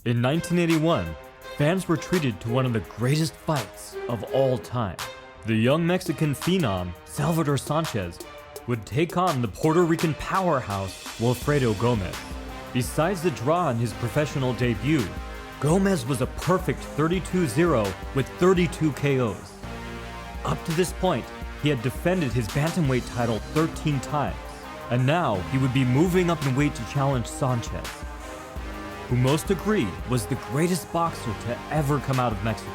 In 1981, fans were treated to one of the greatest fights of all time. The young Mexican phenom, Salvador Sanchez, would take on the Puerto Rican powerhouse, Wilfredo Gomez. Besides the draw in his professional debut, Gomez was a perfect 32-0 with 32 KOs. Up to this point, he had defended his bantamweight title 13 times, and now he would be moving up in weight to challenge Sanchez, who most agree was the greatest boxer to ever come out of Mexico.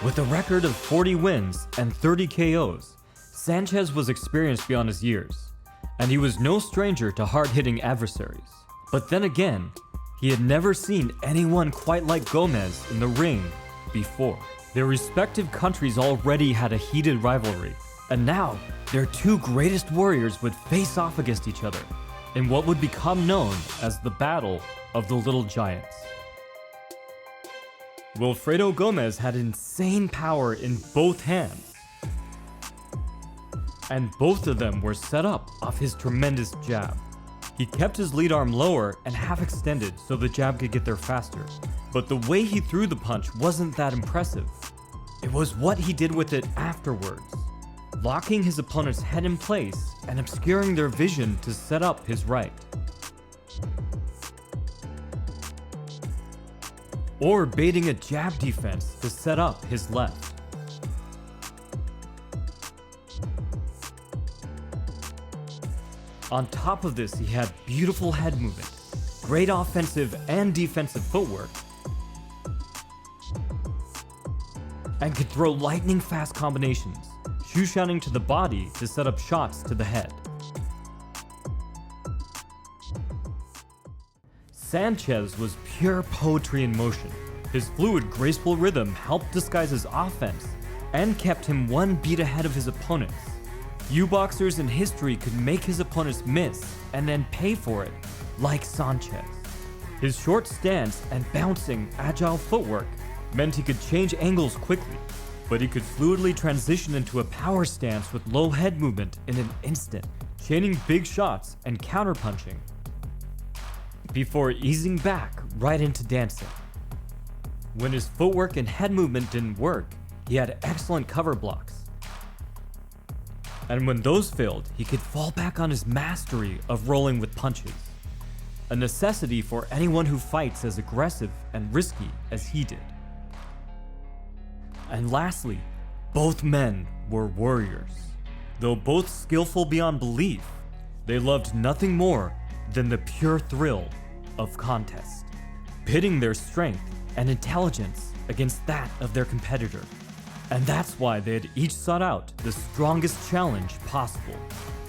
With a record of 40 wins and 30 KOs, Sanchez was experienced beyond his years, and he was no stranger to hard-hitting adversaries. But then again, he had never seen anyone quite like Gomez in the ring before. Their respective countries already had a heated rivalry, and now their two greatest warriors would face off against each other in what would become known as the Battle of the Little Giants. Wilfredo Gomez had insane power in both hands, and both of them were set up off his tremendous jab. He kept his lead arm lower and half extended so the jab could get there faster, but the way he threw the punch wasn't that impressive. It was what he did with it afterwards, locking his opponent's head in place and obscuring their vision to set up his right. Or baiting a jab defense to set up his left. On top of this, he had beautiful head movement, great offensive and defensive footwork, and could throw lightning-fast combinations, shoe-shining to the body to set up shots to the head. Sanchez was pure poetry in motion. His fluid, graceful rhythm helped disguise his offense and kept him one beat ahead of his opponents. Few boxers in history could make his opponents miss and then pay for it, like Sanchez. His short stance and bouncing, agile footwork meant he could change angles quickly, but he could fluidly transition into a power stance with low head movement in an instant, chaining big shots and counterpunching, before easing back right into dancing. When his footwork and head movement didn't work, he had excellent cover blocks. And when those failed, he could fall back on his mastery of rolling with punches, a necessity for anyone who fights as aggressive and risky as he did. And lastly, both men were warriors. Though both skillful beyond belief, they loved nothing more than the pure thrill of contest, pitting their strength and intelligence against that of their competitor. And that's why they had each sought out the strongest challenge possible.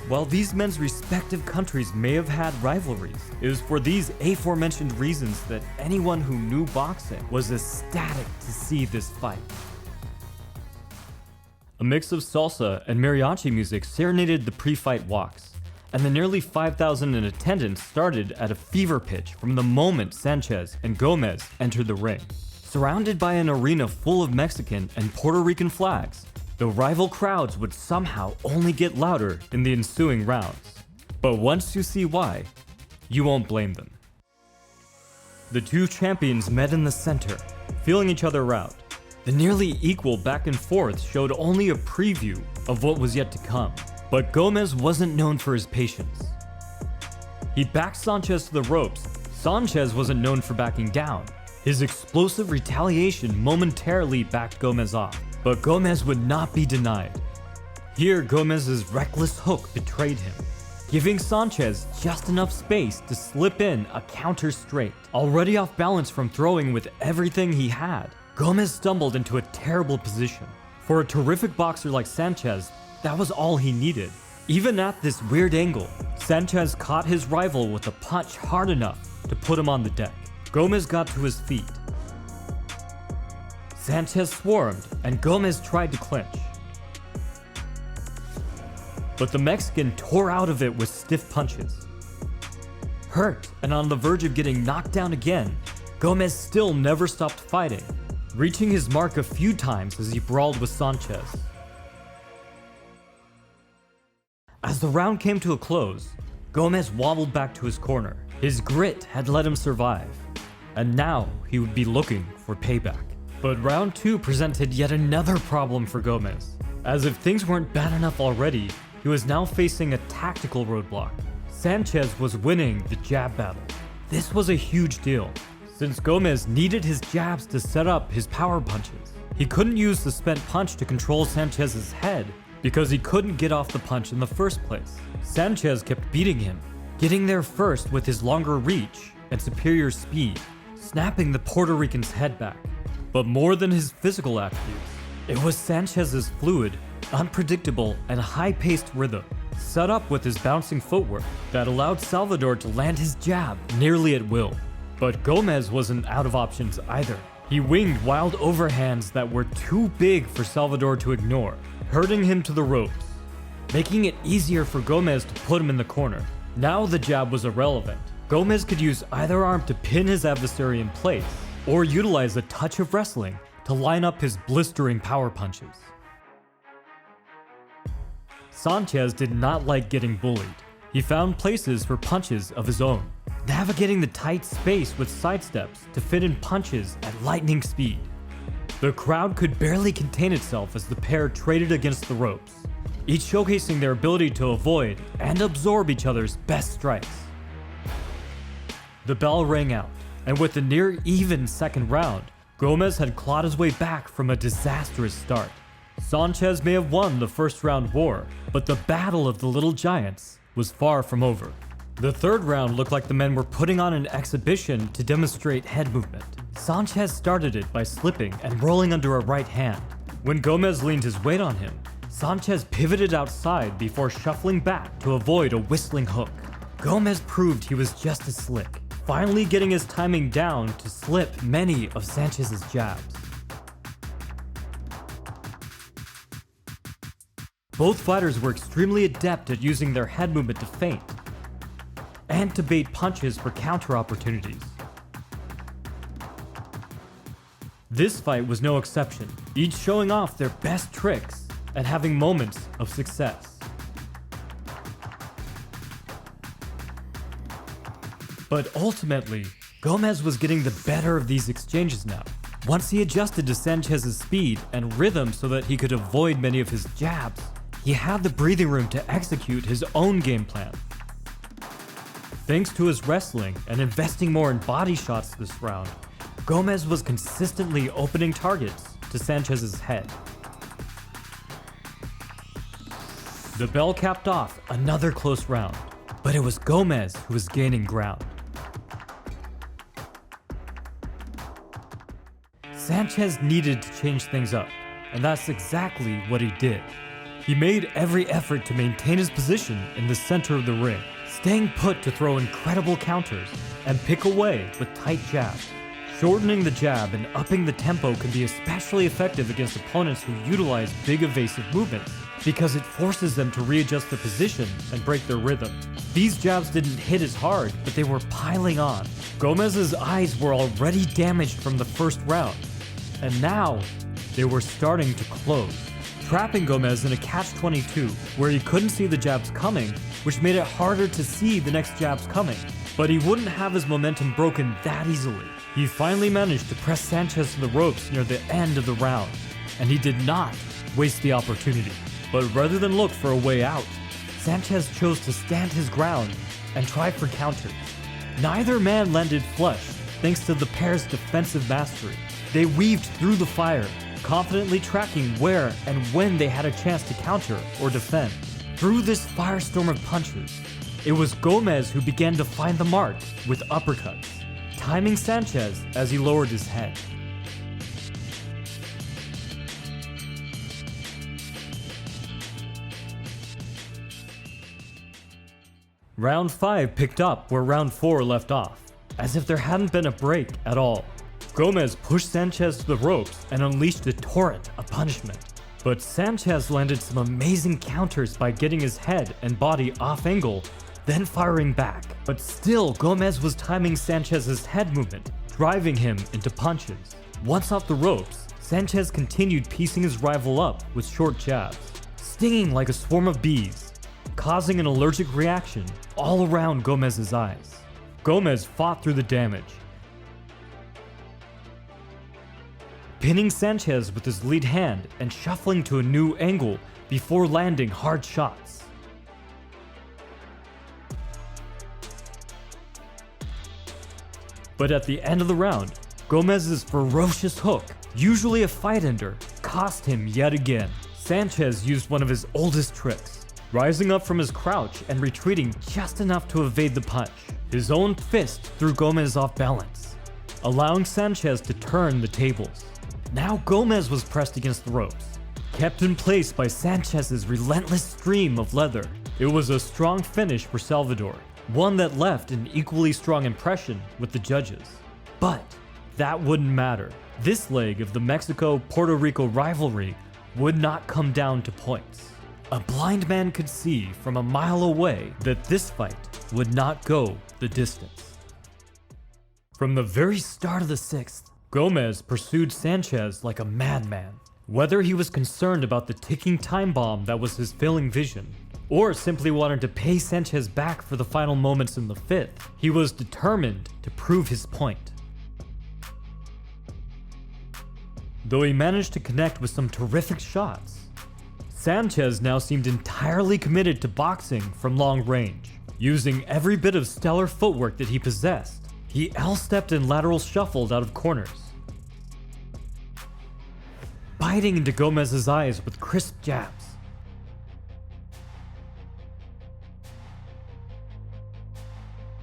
While these men's respective countries may have had rivalries, it was for these aforementioned reasons that anyone who knew boxing was ecstatic to see this fight. A mix of salsa and mariachi music serenaded the pre-fight walks, and the nearly 5,000 in attendance started at a fever pitch from the moment Sanchez and Gomez entered the ring. Surrounded by an arena full of Mexican and Puerto Rican flags, the rival crowds would somehow only get louder in the ensuing rounds. But once you see why, you won't blame them. The two champions met in the center, feeling each other out. The nearly equal back and forth showed only a preview of what was yet to come. But Gomez wasn't known for his patience. He backed Sanchez to the ropes. Sanchez wasn't known for backing down. His explosive retaliation momentarily backed Gomez off, but Gomez would not be denied. Here, Gomez's reckless hook betrayed him, giving Sanchez just enough space to slip in a counter straight. Already off balance from throwing with everything he had, Gomez stumbled into a terrible position. For a terrific boxer like Sanchez, that was all he needed. Even at this weird angle, Sanchez caught his rival with a punch hard enough to put him on the deck. Gomez got to his feet. Sanchez swarmed, and Gomez tried to clinch. But the Mexican tore out of it with stiff punches. Hurt and on the verge of getting knocked down again, Gomez still never stopped fighting, reaching his mark a few times as he brawled with Sanchez. As the round came to a close, Gomez waddled back to his corner. His grit had let him survive. and now he would be looking for payback. But round 2 presented yet another problem for Gomez. As if things weren't bad enough already, he was now facing a tactical roadblock. Sanchez was winning the jab battle. This was a huge deal, since Gomez needed his jabs to set up his power punches. He couldn't use the spent punch to control Sanchez's head because he couldn't get off the punch in the first place. Sanchez kept beating him, getting there first with his longer reach and superior speed, snapping the Puerto Rican's head back. But more than his physical attributes, it was Sanchez's fluid, unpredictable, and high-paced rhythm, set up with his bouncing footwork, that allowed Salvador to land his jab nearly at will. But Gomez wasn't out of options either. He winged wild overhands that were too big for Salvador to ignore, herding him to the ropes, making it easier for Gomez to put him in the corner. Now the jab was irrelevant. Gomez could use either arm to pin his adversary in place, or utilize a touch of wrestling to line up his blistering power punches. Sanchez did not like getting bullied. He found places for punches of his own, navigating the tight space with sidesteps to fit in punches at lightning speed. The crowd could barely contain itself as the pair traded against the ropes, each showcasing their ability to avoid and absorb each other's best strikes. The bell rang out, and with the near-even second round, Gomez had clawed his way back from a disastrous start. Sanchez may have won the first round war, but the battle of the little giants was far from over. The third round looked like the men were putting on an exhibition to demonstrate head movement. Sanchez started it by slipping and rolling under a right hand. When Gomez leaned his weight on him, Sanchez pivoted outside before shuffling back to avoid a whistling hook. Gomez proved he was just as slick, finally getting his timing down to slip many of Sanchez's jabs. Both fighters were extremely adept at using their head movement to feint and to bait punches for counter opportunities. This fight was no exception, each showing off their best tricks and having moments of success. But ultimately, Gomez was getting the better of these exchanges now. Once he adjusted to Sanchez's speed and rhythm so that he could avoid many of his jabs, he had the breathing room to execute his own game plan. Thanks to his wrestling and investing more in body shots this round, Gomez was consistently opening targets to Sanchez's head. The bell capped off another close round, but it was Gomez who was gaining ground. Sanchez needed to change things up, and that's exactly what he did. He made every effort to maintain his position in the center of the ring, staying put to throw incredible counters and pick away with tight jabs. Shortening the jab and upping the tempo can be especially effective against opponents who utilize big evasive movements, because it forces them to readjust their position and break their rhythm. These jabs didn't hit as hard, but they were piling on. Gomez's eyes were already damaged from the first round, and now they were starting to close, trapping Gomez in a catch-22 where he couldn't see the jabs coming, which made it harder to see the next jabs coming. But he wouldn't have his momentum broken that easily. He finally managed to press Sanchez to the ropes near the end of the round, and he did not waste the opportunity. But rather than look for a way out, Sanchez chose to stand his ground and try for counters. Neither man landed flush thanks to the pair's defensive mastery. They weaved through the fire, confidently tracking where and when they had a chance to counter or defend. Through this firestorm of punches, it was Gomez who began to find the mark with uppercuts, timing Sanchez as he lowered his head. Round 5 picked up where round 4 left off, as if there hadn't been a break at all. Gomez pushed Sanchez to the ropes and unleashed a torrent of punishment. But Sanchez landed some amazing counters by getting his head and body off angle, then firing back. But still, Gomez was timing Sanchez's head movement, driving him into punches. Once off the ropes, Sanchez continued piecing his rival up with short jabs, stinging like a swarm of bees, causing an allergic reaction all around Gomez's eyes. Gomez fought through the damage, pinning Sanchez with his lead hand and shuffling to a new angle before landing hard shots. But at the end of the round, Gomez's ferocious hook, usually a fight ender, cost him yet again. Sanchez used one of his oldest tricks, rising up from his crouch and retreating just enough to evade the punch. His own fist threw Gomez off balance, allowing Sanchez to turn the tables. Now Gomez was pressed against the ropes, kept in place by Sanchez's relentless stream of leather. It was a strong finish for Salvador, one that left an equally strong impression with the judges. But that wouldn't matter. This leg of the Mexico-Puerto Rico rivalry would not come down to points. A blind man could see from a mile away that this fight would not go the distance. From the very start of the sixth, Gomez pursued Sanchez like a madman. Whether he was concerned about the ticking time bomb that was his failing vision, or simply wanted to pay Sanchez back for the final moments in the fifth, he was determined to prove his point. Though he managed to connect with some terrific shots, Sanchez now seemed entirely committed to boxing from long range. Using every bit of stellar footwork that he possessed, he L-stepped and lateral shuffled out of corners, biting into Gomez's eyes with crisp jabs.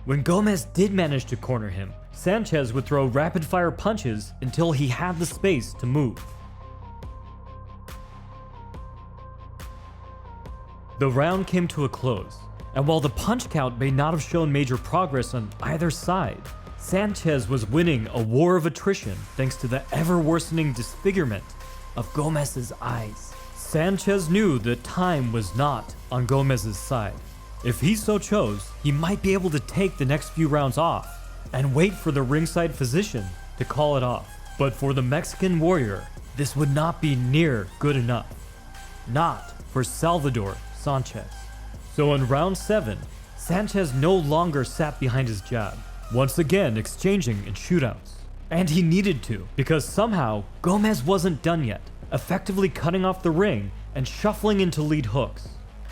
When Gomez did manage to corner him, Sanchez would throw rapid-fire punches until he had the space to move. The round came to a close, and while the punch count may not have shown major progress on either side, Sanchez was winning a war of attrition thanks to the ever-worsening disfigurement of Gomez's eyes. Sanchez knew that time was not on Gomez's side. If he so chose, he might be able to take the next few rounds off and wait for the ringside physician to call it off. But for the Mexican warrior, this would not be near good enough. Not for Salvador Sanchez. So in round 7, Sanchez no longer sat behind his jab, once again exchanging in shootouts. And he needed to, because somehow Gomez wasn't done yet, effectively cutting off the ring and shuffling into lead hooks.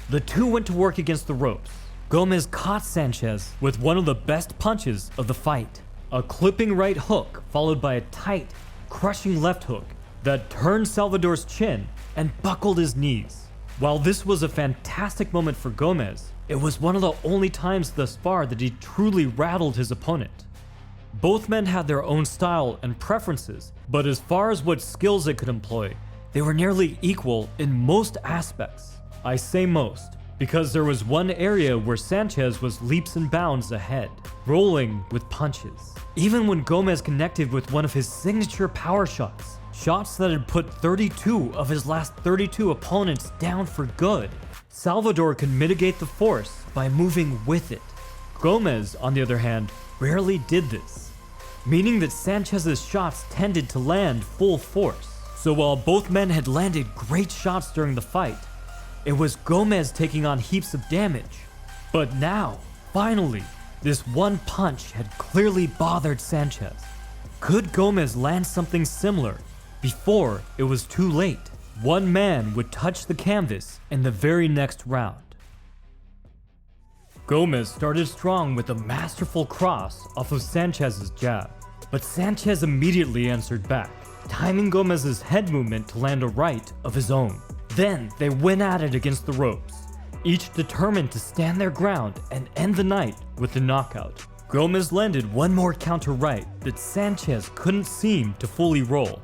The two went to work against the ropes. Gomez caught Sanchez with one of the best punches of the fight. A clipping right hook followed by a tight, crushing left hook that turned Salvador's chin and buckled his knees. While this was a fantastic moment for Gomez, it was one of the only times thus far that he truly rattled his opponent. Both men had their own style and preferences, but as far as what skills they could employ, they were nearly equal in most aspects. I say most, because there was one area where Sanchez was leaps and bounds ahead, rolling with punches. Even when Gomez connected with one of his signature power shots, shots that had put 32 of his last 32 opponents down for good, Salvador could mitigate the force by moving with it. Gomez, on the other hand, rarely did this, meaning that Sanchez's shots tended to land full force. So while both men had landed great shots during the fight, it was Gomez taking on heaps of damage. But now, finally, this one punch had clearly bothered Sanchez. Could Gomez land something similar before it was too late? One man would touch the canvas in the very next round. Gomez started strong with a masterful cross off of Sanchez's jab, but Sanchez immediately answered back, timing Gomez's head movement to land a right of his own. Then they went at it against the ropes, each determined to stand their ground and end the night with a knockout. Gomez landed one more counter right that Sanchez couldn't seem to fully roll.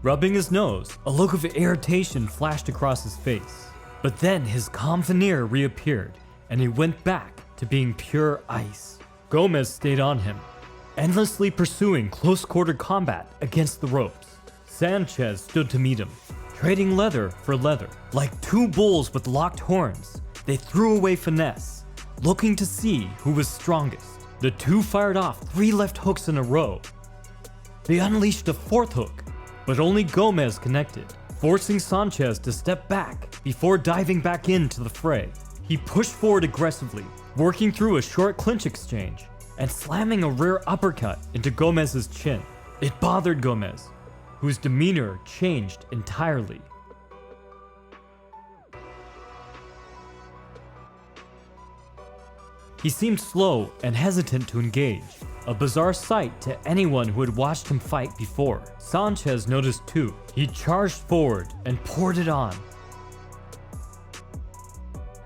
Rubbing his nose, a look of irritation flashed across his face. But then his calm veneer reappeared, and he went back to being pure ice. Gomez stayed on him, endlessly pursuing close-quarter combat against the ropes. Sanchez stood to meet him, trading leather for leather. Like two bulls with locked horns, they threw away finesse, looking to see who was strongest. The two fired off 3 left hooks in a row. They unleashed a 4th hook, but only Gomez connected, forcing Sanchez to step back before diving back into the fray. He pushed forward aggressively, working through a short clinch exchange and slamming a rear uppercut into Gomez's chin. It bothered Gomez, whose demeanor changed entirely. He seemed slow and hesitant to engage, a bizarre sight to anyone who had watched him fight before. Sanchez noticed too. He charged forward and poured it on.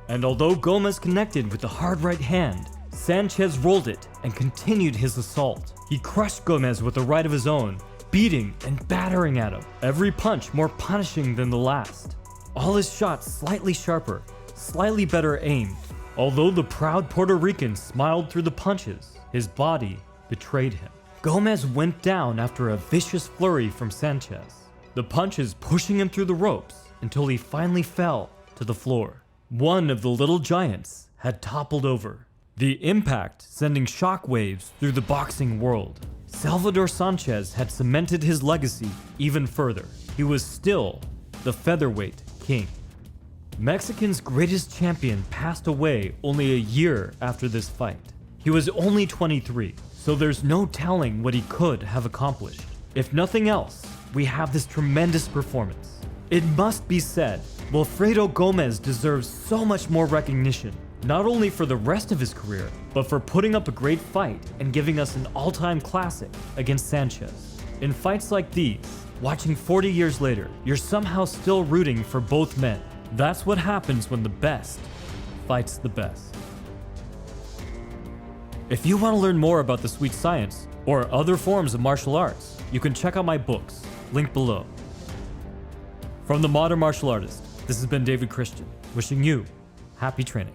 And although Gomez connected with the hard right hand, Sanchez rolled it and continued his assault. He crushed Gomez with a right of his own, beating and battering at him, every punch more punishing than the last. All his shots slightly sharper, slightly better aimed. Although the proud Puerto Rican smiled through the punches, his body betrayed him. Gomez went down after a vicious flurry from Sanchez, the punches pushing him through the ropes until he finally fell to the floor. One of the little giants had toppled over, the impact sending shockwaves through the boxing world. Salvador Sanchez had cemented his legacy even further. He was still the featherweight king. Mexican's greatest champion passed away only a year after this fight. He was only 23, so there's no telling what he could have accomplished. If nothing else, we have this tremendous performance. It must be said, Wilfredo Gomez deserves so much more recognition, not only for the rest of his career, but for putting up a great fight and giving us an all-time classic against Sanchez. In fights like these, watching 40 years later, you're somehow still rooting for both men. That's what happens when the best fights the best. If you want to learn more about the sweet science or other forms of martial arts, you can check out my books, linked below. From The Modern Martial Artist, this has been David Christian, wishing you happy training.